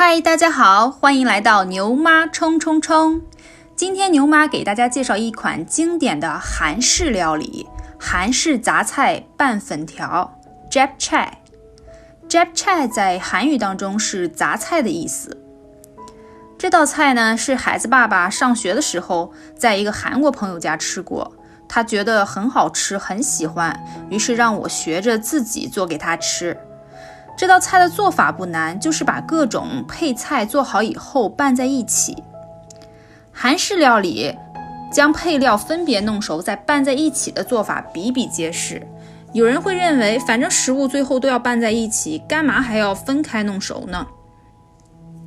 嗨，大家好，欢迎来到牛妈冲冲冲。今天牛妈给大家介绍一款经典的韩式料理——韩式杂菜拌粉条 Japchae。Japchae 在韩语当中是杂菜的意思。这道菜呢，是孩子爸爸上学的时候在一个韩国朋友家吃过，他觉得很好吃，很喜欢，于是让我学着自己做给他吃。这道菜的做法不难，就是把各种配菜做好以后拌在一起。韩式料理将配料分别弄熟再拌在一起的做法比比皆是。有人会认为，反正食物最后都要拌在一起，干嘛还要分开弄熟呢？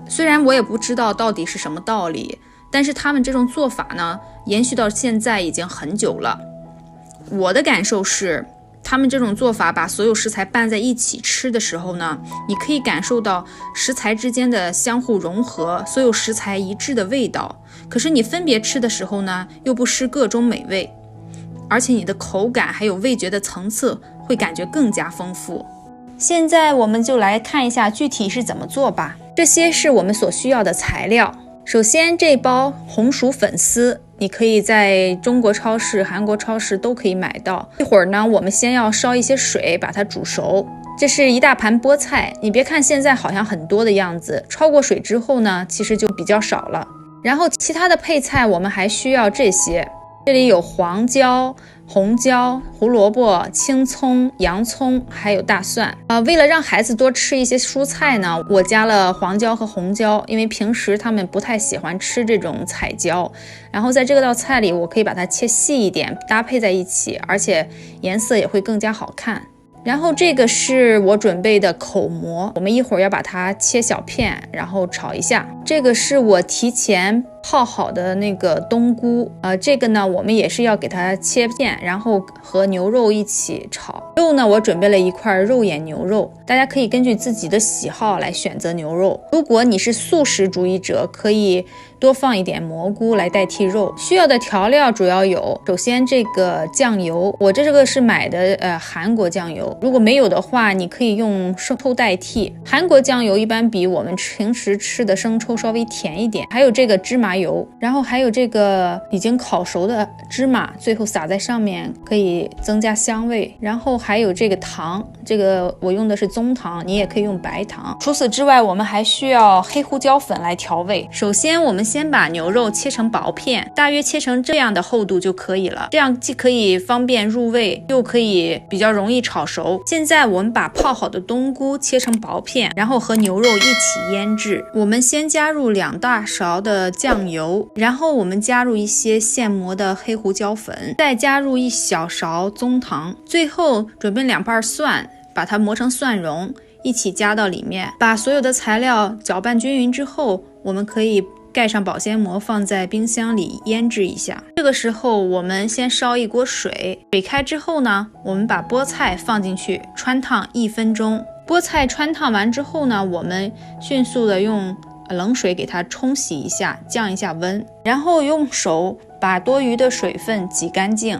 虽然我也不知道到底是什么道理，但是他们这种做法呢，延续到现在已经很久了。我的感受是，他们这种做法把所有食材拌在一起吃的时候呢，你可以感受到食材之间的相互融合，所有食材一致的味道。可是你分别吃的时候呢，又不失各种美味，而且你的口感还有味觉的层次会感觉更加丰富。现在我们就来看一下具体是怎么做吧。这些是我们所需要的材料。首先，这包红薯粉丝你可以在中国超市、韩国超市都可以买到。一会儿呢，我们先要烧一些水把它煮熟。这是一大盘菠菜，你别看现在好像很多的样子，焯过水之后呢，其实就比较少了。然后其他的配菜我们还需要这些，这里有黄椒、红椒、胡萝卜、青葱、洋葱，还有大蒜。为了让孩子多吃一些蔬菜呢，我加了黄椒和红椒，因为平时他们不太喜欢吃这种彩椒。然后在这道菜里，我可以把它切细一点，搭配在一起，而且颜色也会更加好看。然后这个是我准备的口蘑，我们一会儿要把它切小片，然后炒一下。这个是我提前泡好的那个冬菇，这个呢我们也是要给它切片，然后和牛肉一起炒。肉呢，我准备了一块肉眼牛肉，大家可以根据自己的喜好来选择牛肉。如果你是素食主义者，可以多放一点蘑菇来代替肉。需要的调料主要有，首先这个酱油，我这个是买的韩国酱油，如果没有的话，你可以用生抽代替。韩国酱油一般比我们平时吃的生抽稍微甜一点。还有这个芝麻油，然后还有这个已经烤熟的芝麻，最后撒在上面可以增加香味。然后还有这个糖，这个我用的是棕糖，你也可以用白糖。除此之外，我们还需要黑胡椒粉来调味。首先我们先把牛肉切成薄片，大约切成这样的厚度就可以了，这样既可以方便入味，又可以比较容易炒熟。现在我们把泡好的冬菇切成薄片，然后和牛肉一起腌制。我们先加入2大勺的酱油，然后我们加入一些现磨的黑胡椒粉，再加入1小勺棕糖，最后准备2瓣蒜，把它磨成蒜蓉一起加到里面。把所有的材料搅拌均匀之后，我们可以盖上保鲜膜，放在冰箱里腌制一下。这个时候我们先烧一锅水，水开之后呢，我们把菠菜放进去，汆烫1分钟。菠菜汆烫完之后呢，我们迅速的用冷水给它冲洗一下，降一下温，然后用手把多余的水分挤干净。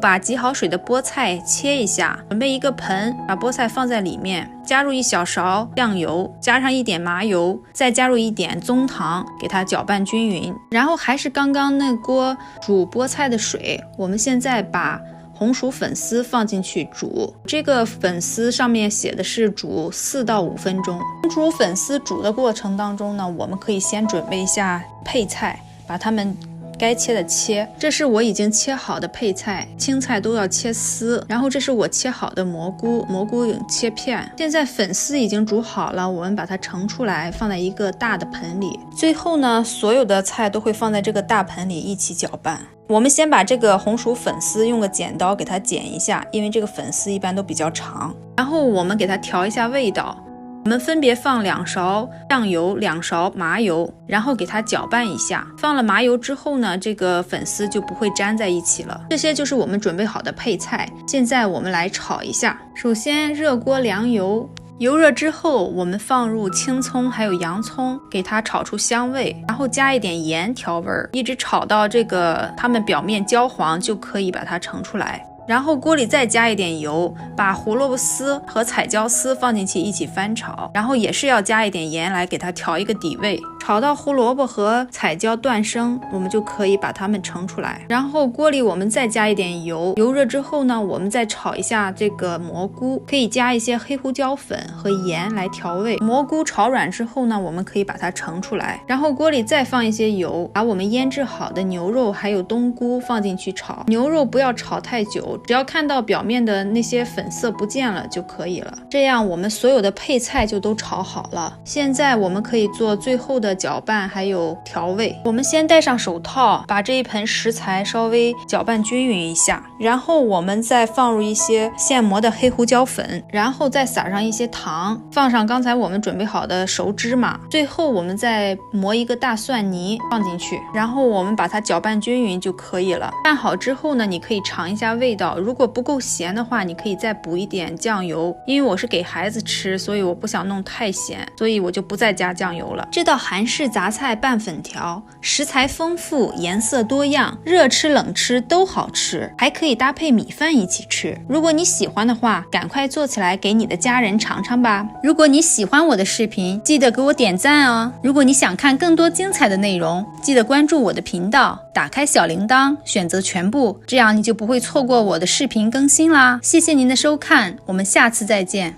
把挤好水的菠菜切一下，准备一个盆，把菠菜放在里面，加入1小勺酱油，加上1点麻油，再加入1点棕糖，给它搅拌均匀。然后还是刚刚那锅煮菠菜的水，我们现在把红薯粉丝放进去煮。这个粉丝上面写的是煮4到5分钟。红薯粉丝煮的过程当中呢，我们可以先准备一下配菜，把它们该切的切。这是我已经切好的配菜，青菜都要切丝。然后这是我切好的蘑菇，蘑菇切片。现在粉丝已经煮好了，我们把它盛出来，放在一个大的盆里。最后呢，所有的菜都会放在这个大盆里一起搅拌。我们先把这个红薯粉丝用个剪刀给它剪一下，因为这个粉丝一般都比较长。然后我们给它调一下味道。我们分别放2勺酱油、2勺麻油，然后给它搅拌一下。放了麻油之后呢，这个粉丝就不会粘在一起了。这些就是我们准备好的配菜。现在我们来炒一下。首先热锅凉油，油热之后，我们放入青葱还有洋葱，给它炒出香味，然后加一点盐调味，一直炒到这个它们表面焦黄就可以把它盛出来。然后锅里再加一点油，把胡萝卜丝和彩椒丝放进去一起翻炒，然后也是要加一点盐来给它调一个底味。炒到胡萝卜和彩椒断生，我们就可以把它们盛出来。然后锅里我们再加一点油，油热之后呢，我们再炒一下这个蘑菇，可以加一些黑胡椒粉和盐来调味。蘑菇炒软之后呢，我们可以把它盛出来。然后锅里再放一些油，把我们腌制好的牛肉还有冬菇放进去炒。牛肉不要炒太久，只要看到表面的那些粉色不见了就可以了。这样我们所有的配菜就都炒好了。现在我们可以做最后的搅拌还有调味。我们先戴上手套，把这一盆食材稍微搅拌均匀一下，然后我们再放入一些现磨的黑胡椒粉，然后再撒上一些糖，放上刚才我们准备好的熟芝麻，最后我们再磨一个大蒜泥放进去，然后我们把它搅拌均匀就可以了。拌好之后呢，你可以尝一下味道，如果不够咸的话，你可以再补一点酱油。因为我是给孩子吃，所以我不想弄太咸，所以我就不再加酱油了。这道韩式杂菜拌粉条，食材丰富，颜色多样，热吃冷吃都好吃，还可以搭配米饭一起吃。如果你喜欢的话，赶快做起来给你的家人尝尝吧。如果你喜欢我的视频，记得给我点赞哦。如果你想看更多精彩的内容，记得关注我的频道，打开小铃铛，选择全部，这样你就不会错过我的视频更新啦。谢谢您的收看，我们下次再见。